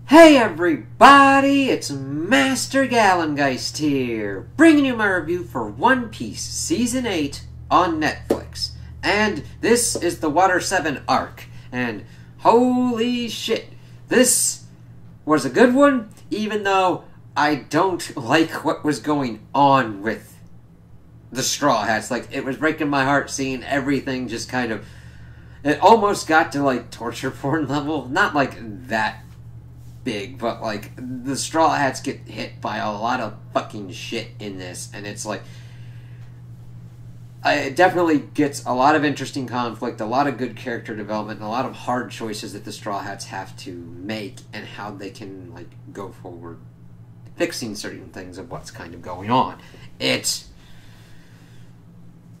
Hey everybody, it's Master Gallengeist here, bringing you my review for One Piece Season 8 on Netflix. And this is the Water 7 arc, and holy shit, this was a good one, even though I don't like what was going on with the Straw Hats. Like, it was breaking my heart seeing everything just kind of... It almost got to, like, torture porn level. Not like that big, but like the Straw Hats get hit by a lot of fucking shit in this, and it's like it definitely gets a lot of interesting conflict, a lot of good character development, and a lot of hard choices that the Straw Hats have to make and how they can like go forward fixing certain things of what's kind of going on. It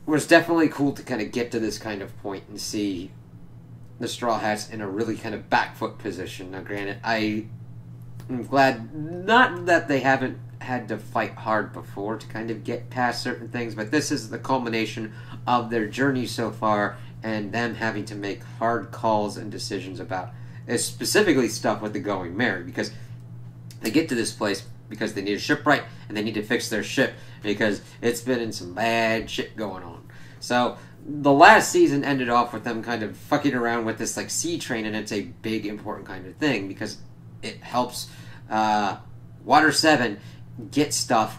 was definitely cool to kind of get to this kind of point and see the Straw Hats in a really kind of back foot position. Now, granted, I'm glad, not that they haven't had to fight hard before to kind of get past certain things, but this is the culmination of their journey so far, and them having to make hard calls and decisions about, specifically stuff with the Going Merry, because they get to this place because they need a shipwright, and they need to fix their ship, because it's been in some bad shit going on. So, the last season ended off with them kind of fucking around with this like sea train, and it's a big important kind of thing because it helps Water 7 get stuff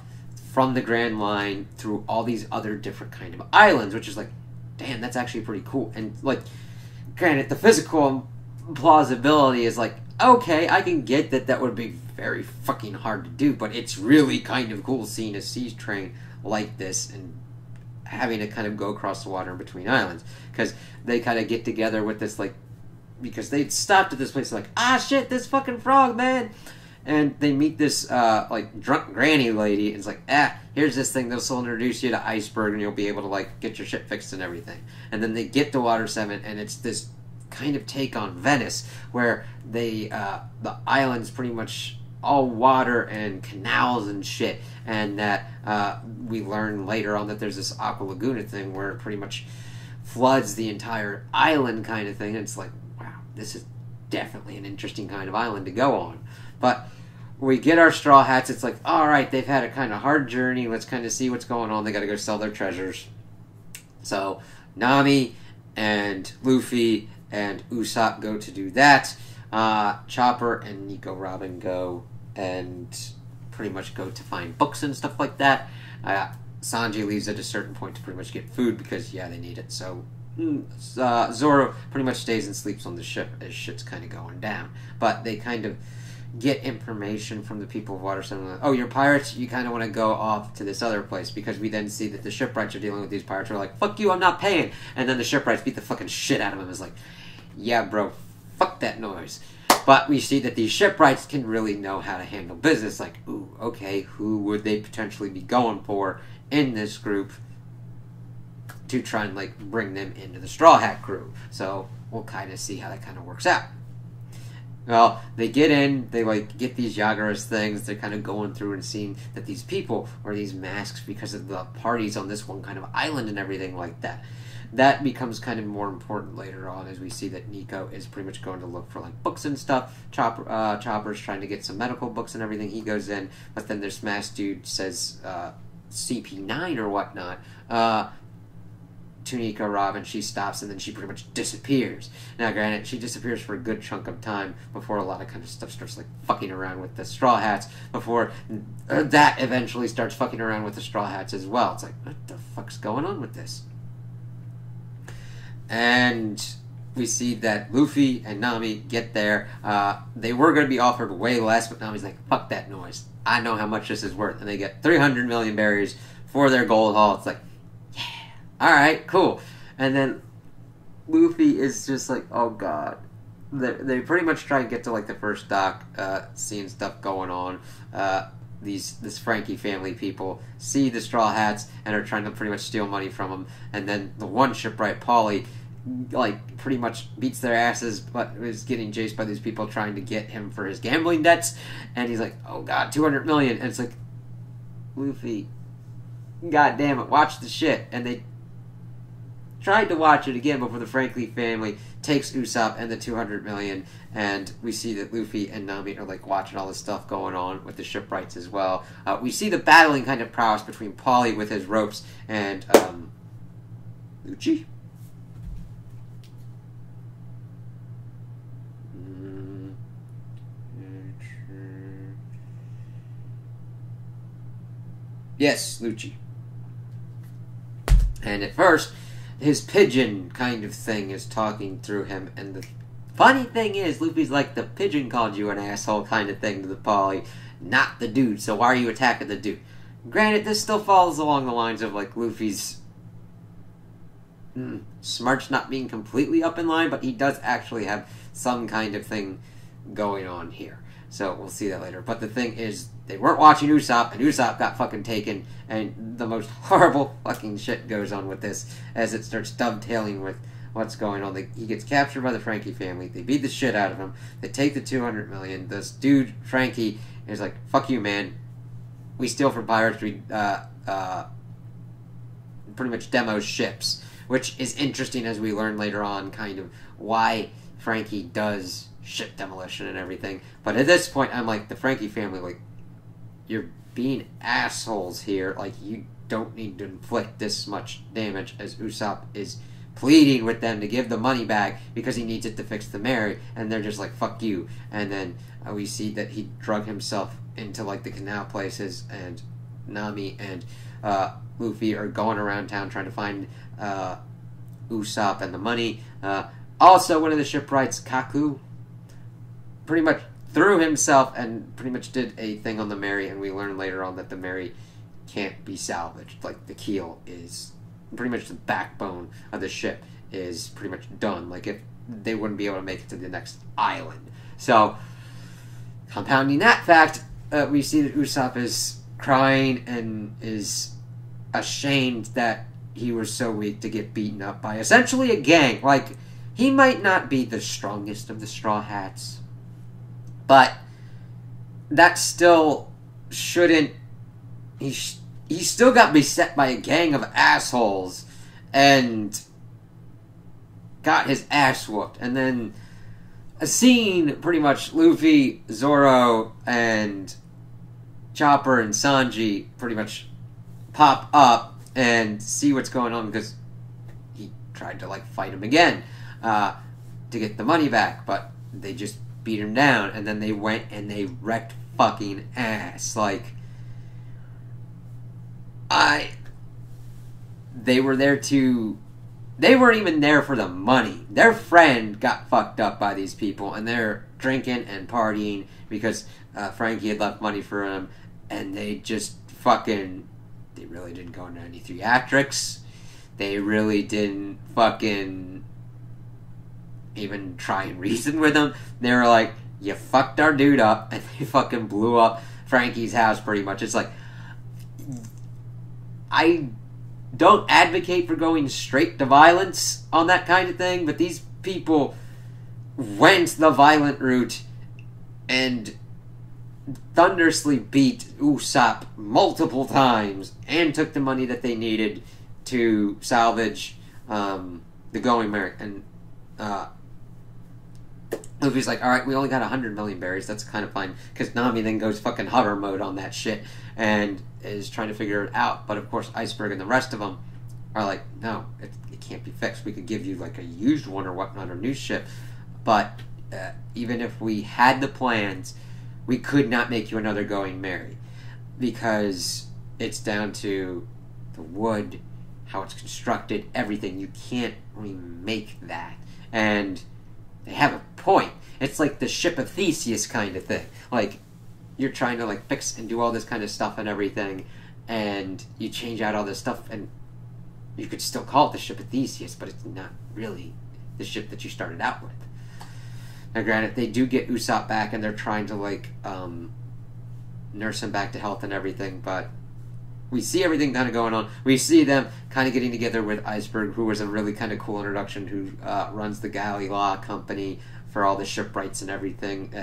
from the Grand Line through all these other different kind of islands, which is like, damn, that's actually pretty cool. And like, granted, the physical plausibility is like, okay, I can get that that would be very fucking hard to do, but it's really kind of cool seeing a sea train like this and having to kind of go across the water in between islands, because they kind of get together with this, like, because they stopped at this place like, ah shit, this fucking frog, man, and they meet this like drunk granny lady, and it's like, here's this thing, this will introduce you to Iceberg and you'll be able to like get your shit fixed and everything. And then they get to Water 7 and it's this kind of take on Venice, where they the island's pretty much all water and canals and shit, and that we learn later on that there's this Aqua Laguna thing where it pretty much floods the entire island kind of thing, and it's like, wow, this is definitely an interesting kind of island to go on. But we get our Straw Hats, it's like, alright, they've had a kind of hard journey, let's kind of see what's going on, they gotta go sell their treasures. So, Nami and Luffy and Usopp go to do that. Chopper and Nico Robin go and pretty much go to find books and stuff like that. Sanji leaves at a certain point to pretty much get food because, yeah, they need it. So Zoro pretty much stays and sleeps on the ship as shit's kind of going down. But they kind of get information from the people of Water 7. Like, oh, you're pirates? You kind of want to go off to this other place, because we then see that the shipwrights are dealing with these pirates who are like, fuck you, I'm not paying. And then the shipwrights beat the fucking shit out of him. It's like, yeah, bro, fuck that noise. But we see that these shipwrights can really know how to handle business. Like, ooh, okay, who would they potentially be going for in this group to try and, like, bring them into the Straw Hat crew? So we'll kind of see how that kind of works out. Well, they get in, they, like, get these Yagura's things, they're kind of going through and seeing that these people wear these masks because of the parties on this one kind of island and everything like that. That becomes kind of more important later on as we see that Nico is pretty much going to look for like books and stuff. Chopper's trying to get some medical books and everything. He goes in, but then this masked dude says CP9 or whatnot to Nico Robin. She stops and then she pretty much disappears. Now, granted, she disappears for a good chunk of time before a lot of kind of stuff starts like fucking around with the Straw Hats. Before that eventually starts fucking around with the Straw Hats as well. It's like, what the fuck's going on with this? And we see that Luffy and Nami get there. They were going to be offered way less, but Nami's like, fuck that noise. I know how much this is worth. And they get 300 million berries for their gold haul. It's like, yeah, alright, cool. And then Luffy is just like, oh god. They pretty much try and get to like the first dock, seeing stuff going on. This Frankie family people see the Straw Hats and are trying to pretty much steal money from them. And then the one shipwright, Polly, like pretty much beats their asses, but is getting chased by these people trying to get him for his gambling debts. And he's like, oh god, 200 million. And it's like, Luffy, god damn it, watch the shit. And they tried to watch it again before the Franklin family takes Usopp and the 200 million, and we see that Luffy and Nami are like watching all this stuff going on with the shipwrights as well. We see the battling kind of prowess between Paulie with his ropes and Lucci. Yes, Lucci. And at first, his pigeon kind of thing is talking through him, and the funny thing is, Luffy's like, the pigeon called you an asshole kind of thing to the Polly, not the dude, so why are you attacking the dude? Granted, this still falls along the lines of, like, Luffy's smarts not being completely up in line, but he does actually have some kind of thing going on here. So we'll see that later. But the thing is, they weren't watching Usopp, and Usopp got fucking taken, and the most horrible fucking shit goes on with this as it starts dovetailing with what's going on. He gets captured by the Frankie family. They beat the shit out of him. They take the 200 million. This dude, Frankie, is like, fuck you, man. We steal from pirates. We pretty much demo ships, which is interesting as we learn later on kind of why Frankie does ship demolition and everything. But at this point, I'm like, the Frankie family, like, you're being assholes here. Like, you don't need to inflict this much damage, as Usopp is pleading with them to give the money back because he needs it to fix the Mary, and they're just like, fuck you. And then we see that he drug himself into, like, the canal places, and Nami and Luffy are going around town trying to find Usopp and the money. Also, one of the shipwrights, Kaku, pretty much threw himself and pretty much did a thing on the Mary, and we learn later on that the Mary can't be salvaged. Like, the keel is pretty much the backbone of the ship is pretty much done. Like, if they wouldn't be able to make it to the next island. So, compounding that fact, we see that Usopp is crying and is ashamed that he was so weak to get beaten up by essentially a gang. Like, he might not be the strongest of the Straw Hats, but that still shouldn't... He still got beset by a gang of assholes and got his ass whooped. And then a scene, pretty much, Luffy, Zoro, and Chopper and Sanji pretty much pop up and see what's going on because he tried to, like, fight him again to get the money back, but they just beat him down, and then they went and they wrecked fucking ass. Like, they were there to... They weren't even there for the money. Their friend got fucked up by these people, and they're drinking and partying because Frankie had left money for him, and they just fucking... They really didn't go into any theatrics. They really didn't fucking even try and reason with him. They were like, you fucked our dude up, and they fucking blew up Frankie's house pretty much. It's like, I don't advocate for going straight to violence on that kind of thing, but these people went the violent route and thunderously beat Usopp multiple times and took the money that they needed to salvage the Going Merry. And Luffy's like, alright, we only got 100 million berries, that's kind of fine, because Nami then goes fucking hover mode on that shit and is trying to figure it out. But of course Iceberg and the rest of them are like, no, it can't be fixed. We could give you like a used one or whatnot, or new ship, but even if we had the plans, we could not make you another Going Merry, because it's down to the wood, how it's constructed, everything. You can't remake that. And they have a point. It's like the ship of Theseus kind of thing. Like, you're trying to like fix and do all this kind of stuff and everything, and you change out all this stuff, and you could still call it the ship of Theseus, but it's not really the ship that you started out with. Now granted, they do get Usopp back, and they're trying to like nurse him back to health and everything, but we see everything kind of going on. We see them kind of getting together with Iceberg, who was a really kind of cool introduction, who runs the Galley Law Company for all the shipwrights and everything.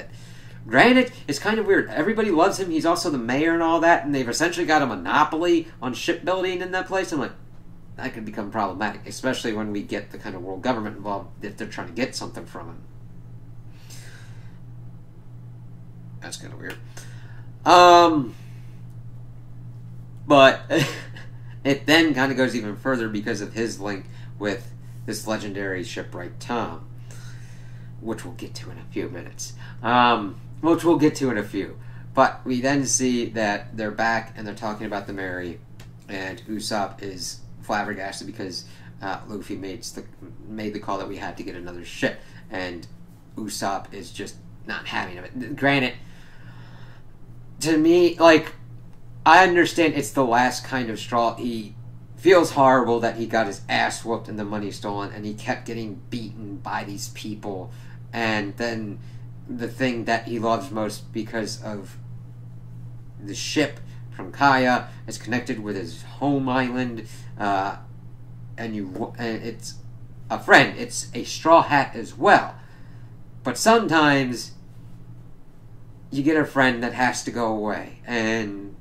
Granted, it's kind of weird. Everybody loves him. He's also the mayor and all that, and they've essentially got a monopoly on shipbuilding in that place. I'm like, that could become problematic, especially when we get the kind of world government involved if they're trying to get something from him. That's kind of weird. But it then kind of goes even further because of his link with this legendary shipwright Tom, which we'll get to in a few minutes. Which we'll get to in a few. But we then see that they're back and they're talking about the Mary, and Usopp is flabbergasted because Luffy made the call that we had to get another ship, and Usopp is just not having it. Granted, to me, like, I understand it's the last kind of straw. He feels horrible that he got his ass whooped and the money stolen, and he kept getting beaten by these people, and then the thing that he loves most because of the ship from Kaya is connected with his home island, and it's a friend. It's a straw hat as well. But sometimes you get a friend that has to go away, and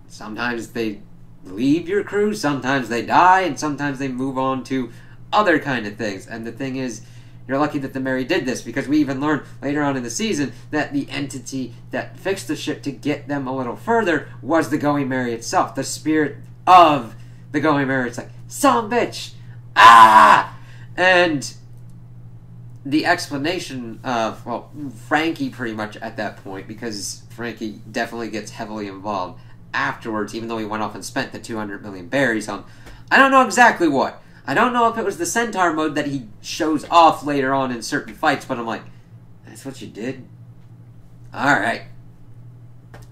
sometimes they leave your crew, sometimes they die, and sometimes they move on to other kind of things. And the thing is, you're lucky that the Mary did this, because we even learned later on in the season that the entity that fixed the ship to get them a little further was the Going Mary itself. The spirit of the Going Mary. It's like, son of a bitch! Ah! And the explanation of, well, Frankie pretty much at that point, because Frankie definitely gets heavily involved afterwards, even though he went off and spent the 200 million berries on, I don't know exactly what. I don't know if it was the Centaur mode that he shows off later on in certain fights, but I'm like, that's what you did? Alright.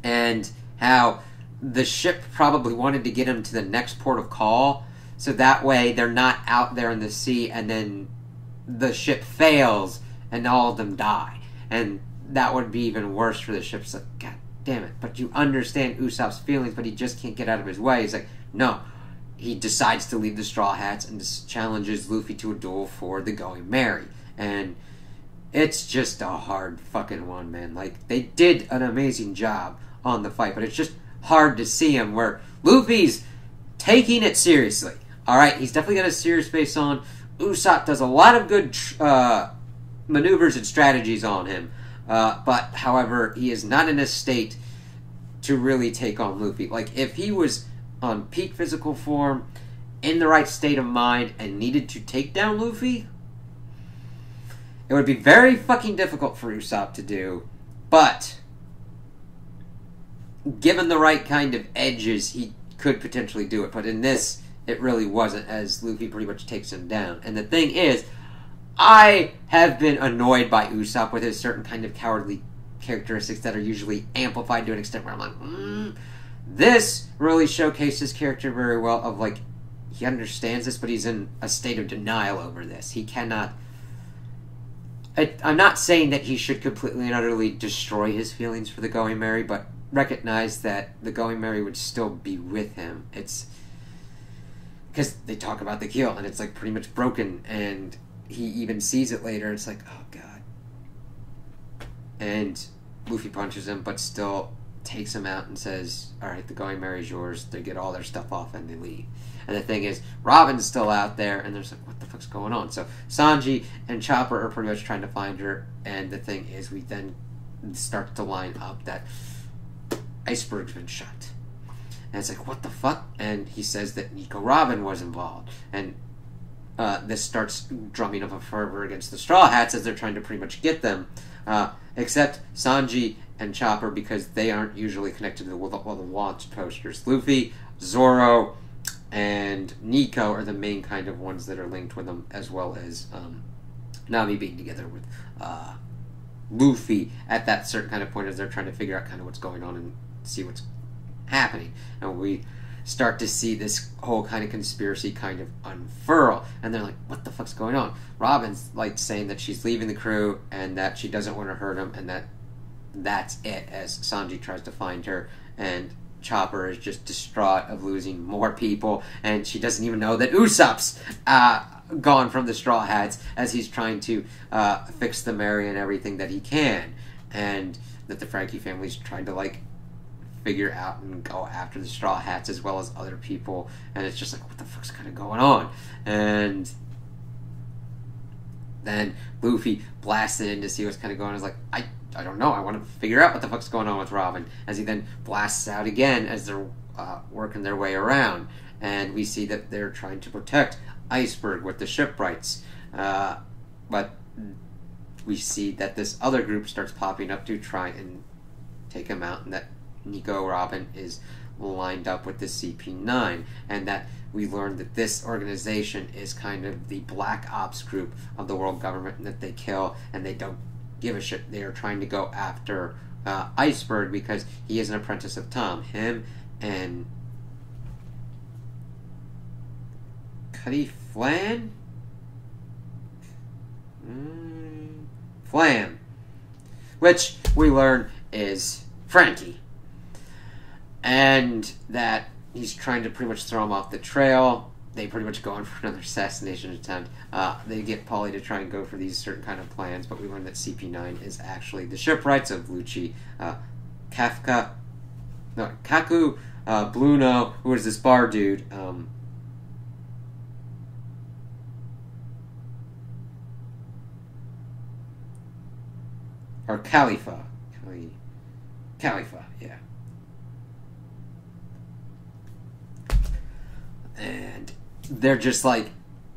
And how the ship probably wanted to get him to the next port of call, so that way they're not out there in the sea and then the ship fails and all of them die. And that would be even worse for the ship. It's like, God damn it. But you understand Usopp's feelings, but he just can't get out of his way. He's like, no. He decides to leave the Straw Hats and challenges Luffy to a duel for the Going Mary. And it's just a hard fucking one, man. Like, they did an amazing job on the fight, but it's just hard to see him where Luffy's taking it seriously. Alright, he's definitely got a serious face on. Usopp does a lot of good maneuvers and strategies on him. But, however, he is not in a state to really take on Luffy. Like, if he was on peak physical form, in the right state of mind, and needed to take down Luffy, it would be very fucking difficult for Usopp to do. But, given the right kind of edges, he could potentially do it. But in this, it really wasn't, as Luffy pretty much takes him down. And the thing is, I have been annoyed by Usopp with his certain kind of cowardly characteristics that are usually amplified to an extent where I'm like, This really showcased his character very well, of like, he understands this, but he's in a state of denial over this. He cannot... I'm not saying that he should completely and utterly destroy his feelings for the Going Mary, but recognize that the Going Mary would still be with him. It's... because they talk about the keel, and it's like pretty much broken, and he even sees it later, it's like, oh god. And Luffy punches him, but still takes him out and says, alright, the Going Mary's yours. They get all their stuff off and they leave. And the thing is, Robin's still out there, and there's like, what the fuck's going on? So Sanji and Chopper are pretty much trying to find her, and the thing is, we then start to line up that Iceberg's been shot. And it's like, what the fuck? And he says that Nico Robin was involved. And this starts drumming up a fervor against the Straw Hats as they're trying to pretty much get them. Except Sanji and Chopper, because they aren't usually connected to the launch posters. Luffy, Zoro, and Nico are the main kind of ones that are linked with them, as well as Nami being together with Luffy at that certain kind of point as they're trying to figure out kind of what's going on and see what's happening. And we start to see this whole kind of conspiracy kind of unfurl, and they're like, what the fuck's going on? Robin's like saying that she's leaving the crew and that she doesn't want to hurt him, and that's it, as Sanji tries to find her, and Chopper is just distraught of losing more people, and she doesn't even know that Usopp's gone from the Straw Hats as he's trying to fix the Mary and everything that he can, and that the Frankie family's trying to like figure out and go after the Straw Hats as well as other people, and it's just like, what the fuck's kind of going on? And then Luffy blasted in to see what's kind of going on. He's like, I don't know, I want to figure out what the fuck's going on with Robin, as he then blasts out again as they're working their way around, and we see that they're trying to protect Iceberg with the shipwrights, but we see that this other group starts popping up to try and take him out, and that Nico Robin is lined up with the CP9, and that we learned that this organization is kind of the black ops group of the world government, and that they kill and they don't give a shit. They are trying to go after Iceberg because he is an apprentice of Tom. Him and Cuddy Flan? Flam. Which we learn is Frankie. And that he's trying to pretty much throw him off the trail. They pretty much go in for another assassination attempt. They get Polly to try and go for these certain kind of plans, but we learn that CP9 is actually the shipwrights of Lucci, Kaku, Bluno, who is this bar dude, or Khalifa. Khalifa, yeah. And they're just like,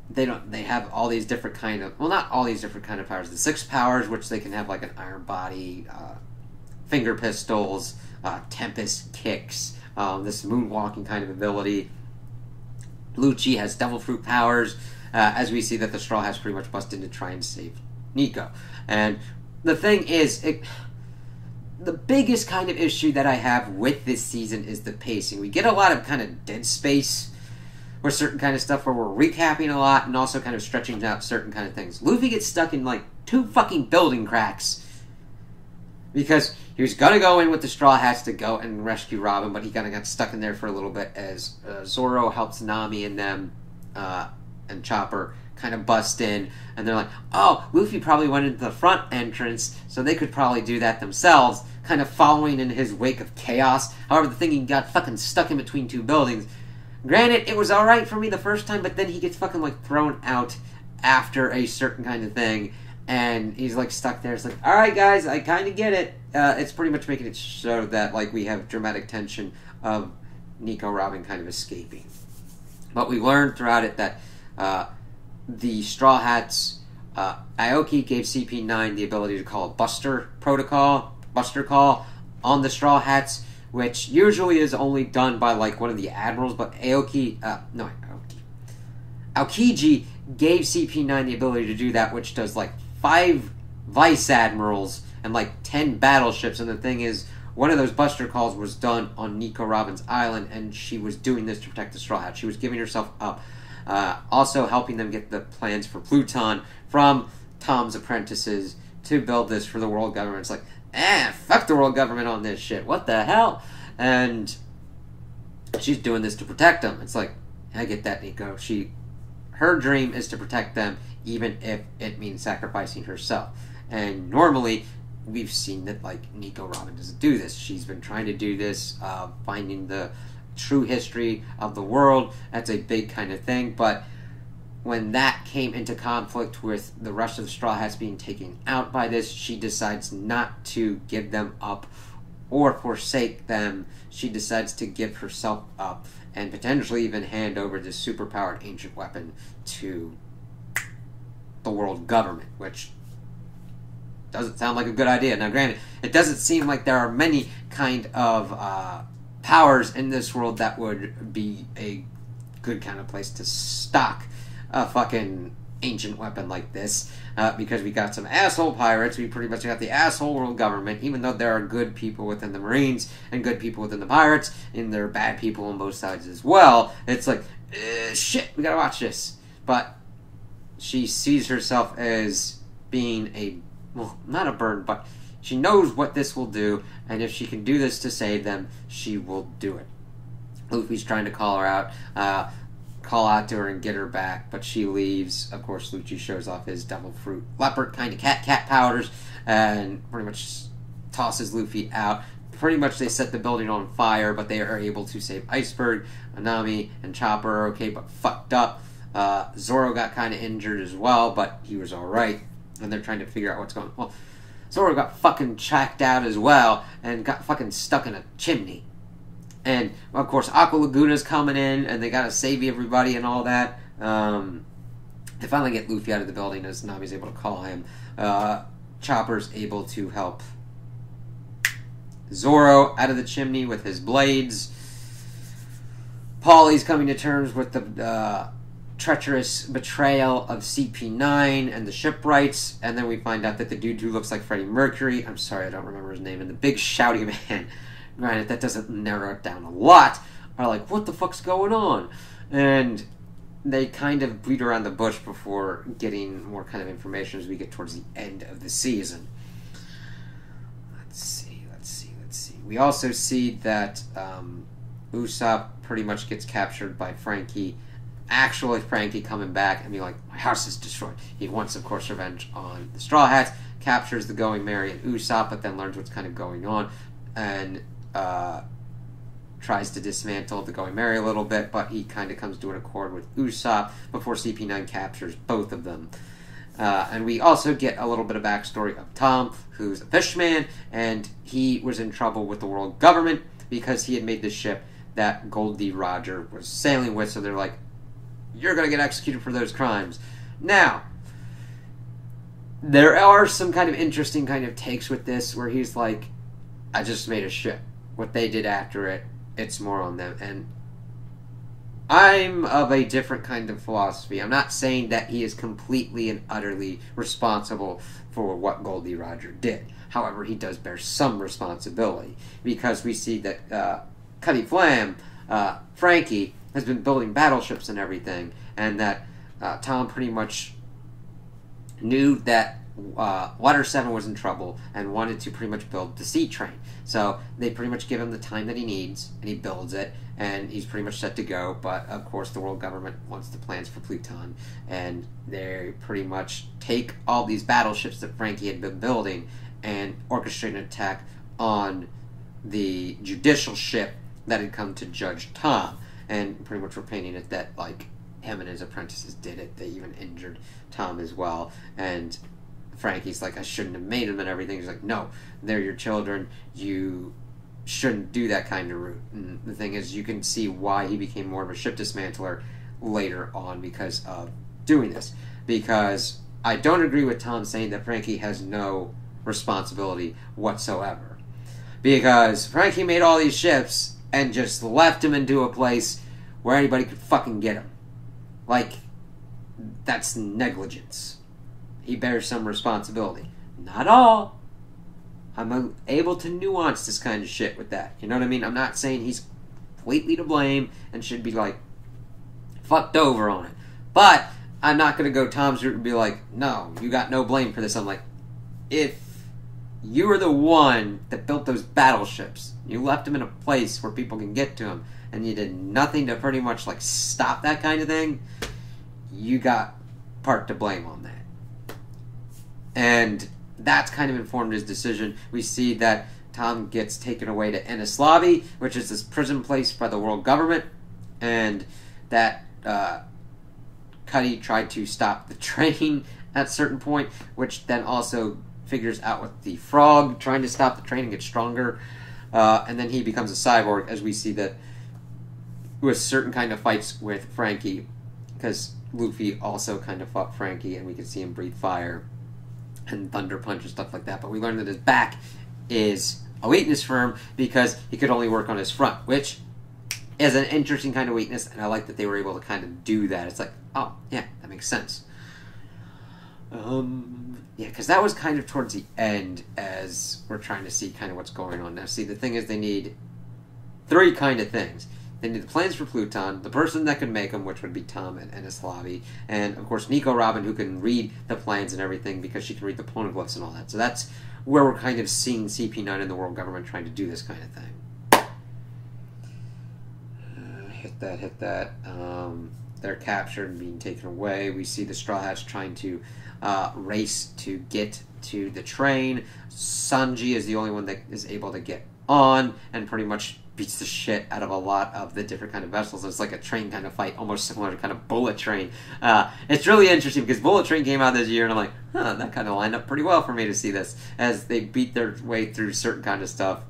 they have all these different kind of, well, not all these different kind of powers. The 6 powers, which they can have like an iron body, finger pistols, tempest kicks, this moonwalking kind of ability. Lucci has devil fruit powers, as we see that the Straw Hats pretty much bust in to try and save Nico. And the thing is, the biggest kind of issue that I have with this season is the pacing. We get a lot of kind of dead space or certain kind of stuff where we're recapping a lot and also kind of stretching out certain kind of things. Luffy gets stuck in like 2 fucking building cracks because he was gonna go in with the Straw Hats to go and rescue Robin, but he kind of got stuck in there for a little bit as Zoro helps Nami and them and Chopper kind of bust in, and they're like, oh, Luffy probably went into the front entrance, so they could probably do that themselves, kind of following in his wake of chaos. However, the thing, he got fucking stuck in between 2 buildings. Granted, it was alright for me the first time, but then he gets fucking like thrown out after a certain kind of thing, and he's like stuck there. It's like, alright guys, I kind of get it. It's pretty much making it so that like we have dramatic tension of Nico Robin kind of escaping. But we learned throughout it that the Straw Hats, Aoki gave CP9 the ability to call a buster call on the Straw Hats, which usually is only done by like one of the admirals, but Aokiji gave CP9 the ability to do that, which does like 5 vice admirals and like 10 battleships. And the thing is, one of those buster calls was done on Nico Robin's island, and she was doing this to protect the Straw Hats. She was giving herself up. Also helping them get the plans for Pluton from Tom's apprentices to build this for the world government. It's like, fuck the world government on this shit. What the hell? And she's doing this to protect them. It's like, I get that, Nico. Her dream is to protect them, even if it means sacrificing herself. And normally, we've seen that, like, Nico Robin doesn't do this. She's been trying to do this, finding the true history of the world. That's a big kind of thing, but when that came into conflict with the rest of the Straw Hats being taken out by this, she decides not to give them up or forsake them. She decides to give herself up and potentially even hand over this superpowered ancient weapon to the world government, which doesn't sound like a good idea. Now granted, it doesn't seem like there are many kind of powers in this world that would be a good kind of place to stock a fucking ancient weapon like this, because we got some asshole pirates. We pretty much got the asshole world government, even though there are good people within the Marines and good people within the pirates, and there are bad people on both sides as well. It's like, shit, we gotta watch this. But she sees herself as being well, not a burden, but she knows what this will do, and if she can do this to save them, she will do it. Luffy's trying to call her out, call out to her and get her back, but she leaves. Of course, Lucci shows off his devil fruit leopard kind of cat powers and pretty much tosses Luffy out, pretty much they set the building on fire, but they are able to save Iceberg. Anami and Chopper are okay, but fucked up. Zoro got kind of injured as well, but he was alright. And they're trying to figure out what's going on. Well, Zoro got fucking tracked out as well, and got fucking stuck in a chimney. And, of course, Aqua Laguna's coming in, and they gotta save everybody and all that. They finally get Luffy out of the building as Nami's able to call him. Chopper's able to help Zoro out of the chimney with his blades. Paulie's coming to terms with the treacherous betrayal of CP9 and the shipwrights, and then we find out that the dude who looks like Freddie Mercury, I'm sorry I don't remember his name, and the big shouty man, granted that doesn't narrow it down a lot, are like, what the fuck's going on? And they kind of beat around the bush before getting more kind of information as we get towards the end of the season. Let's see. We also see that Usopp pretty much gets captured by Frankie. Actually, Frankie coming back and being like, my house is destroyed. He wants, of course, revenge on the Straw Hats, captures the Going Merry and Usopp, but then learns what's kind of going on, and tries to dismantle the Going Merry a little bit, but he kind of comes to an accord with Usopp before CP9 captures both of them. And we also get a little bit of backstory of Tom, who's a fishman, and he was in trouble with the world government because he had made the ship that Goldie Roger was sailing with, so they're like, you're going to get executed for those crimes. Now, there are some kind of interesting kind of takes with this, where he's like, I just made a ship. What they did after it, it's more on them. And I'm of a different kind of philosophy. I'm not saying that he is completely and utterly responsible for what Goldie Roger did. However, he does bear some responsibility, because we see that Cutty Flam, Frankie, has been building battleships and everything, and that Tom pretty much knew that Water 7 was in trouble and wanted to pretty much build the Sea Train. So they pretty much give him the time that he needs, and he builds it, and he's pretty much set to go. But of course the world government wants the plans for Pluton, and they pretty much take all these battleships that Frankie had been building and orchestrate an attack on the judicial ship that had come to judge Tom. And pretty much we're painting it that, like, him and his apprentices did it. They even injured Tom as well. And Frankie's like, I shouldn't have made them and everything. He's like, no, they're your children. You shouldn't do that kind of route. And the thing is, you can see why he became more of a ship dismantler later on because of doing this. Because I don't agree with Tom saying that Frankie has no responsibility whatsoever. Because Frankie made all these ships and just left him into a place where anybody could fucking get him. Like, that's negligence. He bears some responsibility. Not all. I'm able to nuance this kind of shit with that. You know what I mean? I'm not saying he's completely to blame and should be, like, fucked over on it. But I'm not going to go Tom's route and be like, no, you got no blame for this. I'm like, if you were the one that built those battleships, you left them in a place where people can get to them, and you did nothing to pretty much, like, stop that kind of thing, you got part to blame on that. And that's kind of informed his decision. We see that Tom gets taken away to Enies Lobby, which is this prison place by the world government, and that Cuddy tried to stop the train at a certain point, which then also figures out with the frog trying to stop the train and get stronger, and then he becomes a cyborg, as we see that with certain kind of fights with Frankie, because Luffy also kind of fought Frankie, and we can see him breathe fire and thunder punch and stuff like that. But we learned that his back is a weakness for him because he could only work on his front, which is an interesting kind of weakness, and I like that they were able to kind of do that. It's like, oh, yeah, that makes sense. Yeah, because that was kind of towards the end as we're trying to see kind of what's going on now. See, the thing is they need three kind of things. They need the plans for Pluton, the person that can make them, which would be Tom and Enies Lobby, and, of course, Nico Robin, who can read the plans and everything because she can read the poneglyphs and all that. So that's where we're kind of seeing CP9 and the world government trying to do this kind of thing. Hit that. They're captured and being taken away. We see the Straw Hats trying to race to get to the train. Sanji is the only one that is able to get on and pretty much beats the shit out of a lot of the different kind of vessels. It's like a train kind of fight, almost similar to kind of Bullet Train. It's really interesting because Bullet Train came out this year, and I'm like, that kind of lined up pretty well for me to see this, as they beat their way through certain kind of stuff.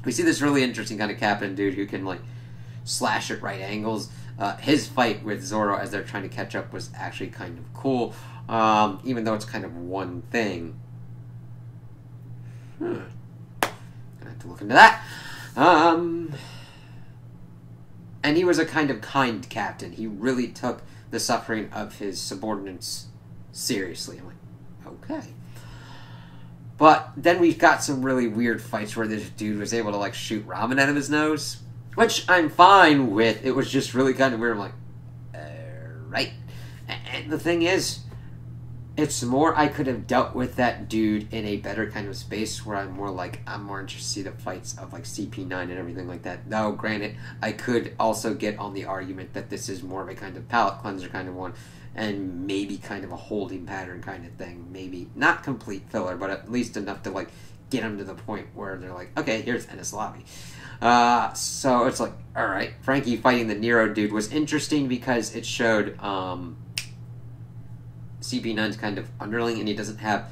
We see this really interesting kind of captain dude who can, like, slash at right angles. His fight with Zoro as they're trying to catch up was actually kind of cool, even though it's kind of one thing. Gonna have to look into that. And he was a kind of kind captain. He really took the suffering of his subordinates seriously. I'm like, okay. But then we've got some really weird fights where this dude was able to, like, shoot ramen out of his nose, which I'm fine with. It was just really kind of weird. I'm like, right. And the thing is, it's more I could have dealt with that dude in a better kind of space where I'm more interested in the fights of, like, CP9 and everything like that. Though, granted, I could also get on the argument that this is more of a kind of palate cleanser kind of one, and maybe kind of a holding pattern kind of thing. Maybe not complete filler, but at least enough to, like, get them to the point where they're like, okay, here's Enies Lobby. So it's like, alright, Frankie fighting the Nero dude was interesting because it showed CP9's kind of underling, and he doesn't have,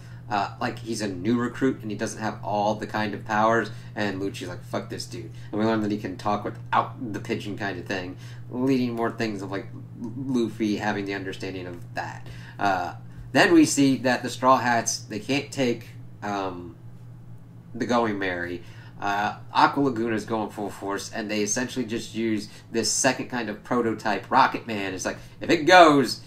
he's a new recruit, and he doesn't have all the kind of powers, and Lucci's like, fuck this dude. And we learned that he can talk without the pigeon kind of thing, leading more things of, like, Luffy having the understanding of that. Then we see that the Straw Hats, they can't take the Going Merry. Aqua Laguna is going full force, and they essentially just use this second kind of prototype Rocket Man. It's like, if it goes,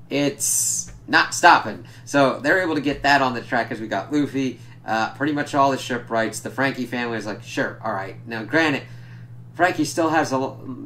it's not stopping. So they're able to get that on the track as we got Luffy. Pretty much all the shipwrights. The Frankie family is like, sure, alright. Now, granted, Frankie still has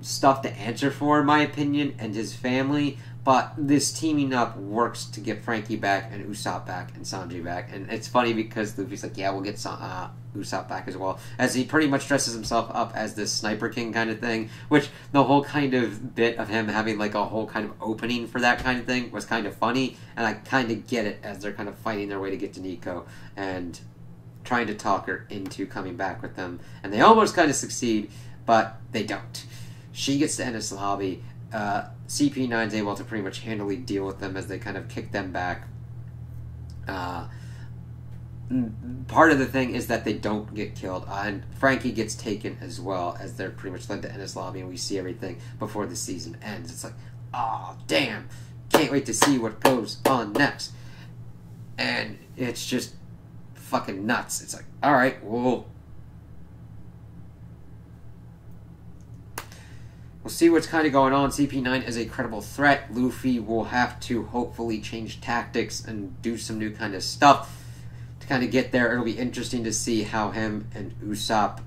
stuff to answer for, in my opinion, and his family, but this teaming up works to get Frankie back and Usopp back and Sanji back. And it's funny because Luffy's like, yeah, we'll get Usopp back as well, as he pretty much dresses himself up as this Sniper King kind of thing, which the whole kind of bit of him having, like, a whole kind of opening for that kind of thing was kind of funny, and I kind of get it as they're kind of fighting their way to get to Nico and trying to talk her into coming back with them, and they almost kind of succeed, but they don't. She gets to Enies Lobby. CP9's able to pretty much handily deal with them as they kind of kick them back. Part of the thing is that they don't get killed, and Frankie gets taken as well, as they're pretty much led to Enies Lobby, and we see everything before the season ends. It's like, oh, damn, can't wait to see what goes on next. And it's just fucking nuts. It's like, alright, we'll see what's kind of going on. CP9 is a credible threat. Luffy will have to hopefully change tactics and do some new kind of stuff to kind of get there. It'll be interesting to see how him and Usopp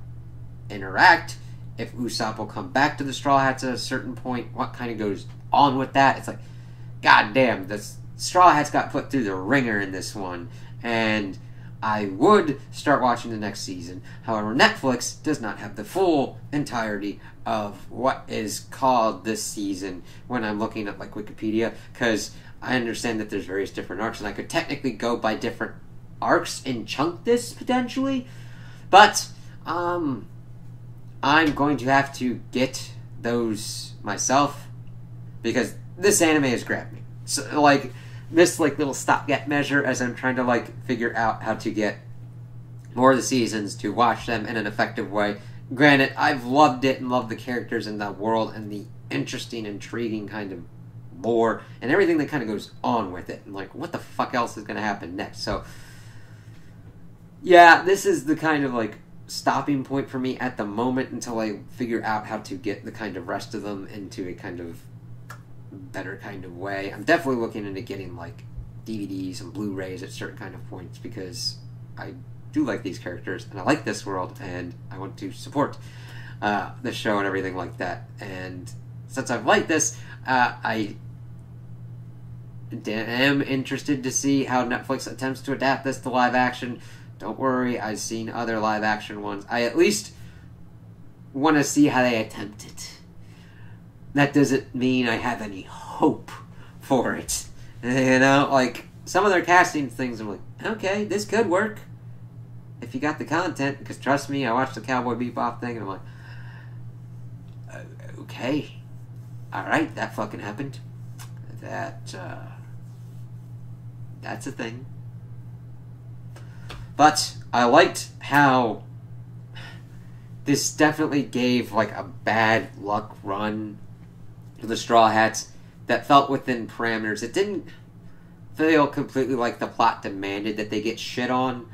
interact. If Usopp will come back to the Straw Hats at a certain point, what kind of goes on with that? It's like, goddamn, the Straw Hats got put through the ringer in this one, and I would start watching the next season. However, Netflix does not have the full entirety of what is called this season when I'm looking at, like, Wikipedia, because I understand that there's various different arcs, and I could technically go by different arcs and chunk this, potentially, but, I'm going to have to get those myself, because this anime has grabbed me. So, like, this, like, little stopgap measure as I'm trying to, like, figure out how to get more of the seasons to watch them in an effective way. Granted, I've loved it and loved the characters in the world and the interesting, intriguing kind of lore and everything that kind of goes on with it. And, like, what the fuck else is going to happen next? So, yeah, this is the kind of, like, stopping point for me at the moment until I figure out how to get the kind of rest of them into a kind of better kind of way. I'm definitely looking into getting, like, DVDs and Blu-rays at certain kind of points because I do like these characters and I like this world and I want to support the show and everything like that. And since I've liked this, I am interested to see how Netflix attempts to adapt this to live action. Don't worry, I've seen other live action ones. I at least want to see how they attempt it. That doesn't mean I have any hope for it. You know, like, some of their casting things, I'm like, okay, this could work. if you got the content, because trust me, I watched the Cowboy Bebop thing, and I'm like, okay, alright, that fucking happened. That's a thing. But I liked how this definitely gave like a bad luck run to the Straw Hats that felt within parameters. It didn't feel completely like the plot demanded that they get shit on,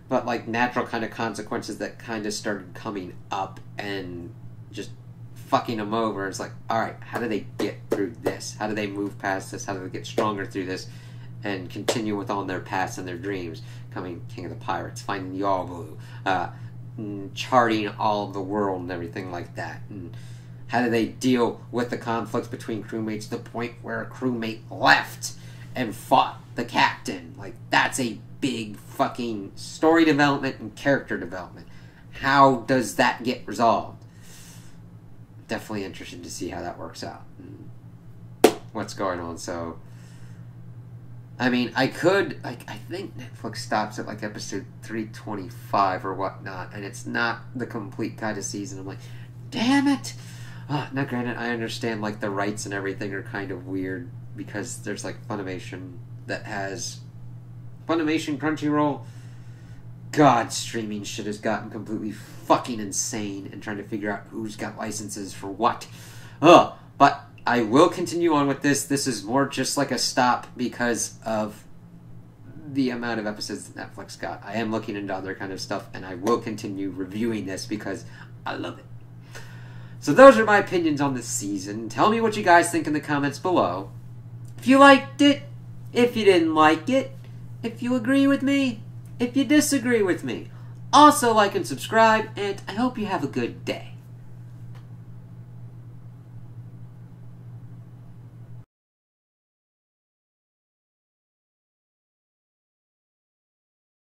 but like natural kind of consequences that kind of started coming up and just fucking them over. It's like, alright, how do they get through this? How do they move past this? How do they get stronger through this and continue with on their paths and their dreams? Becoming King of the Pirates, finding the All Blue, charting all of the world and everything like that. And how do they deal with the conflicts between crewmates to the point where a crewmate left and fought the captain? Like, that's a big fucking story development and character development. How does that get resolved? Definitely interested to see how that works out. What's going on? So, I mean, I think Netflix stops at like episode 325 or whatnot, and it's not the complete kind of season. I'm like, damn it! Now, granted, I understand like the rights and everything are kind of weird because there's like Funimation that has Funimation, Crunchyroll. God, streaming shit has gotten completely fucking insane and trying to figure out who's got licenses for what. But I will continue on with this. This is more just like a stop because of the amount of episodes that Netflix got. I am looking into other kind of stuff, and I will continue reviewing this because I love it. So those are my opinions on this season. Tell me what you guys think in the comments below. If you liked it, if you didn't like it, if you agree with me, if you disagree with me. Also like and subscribe, and I hope you have a good day.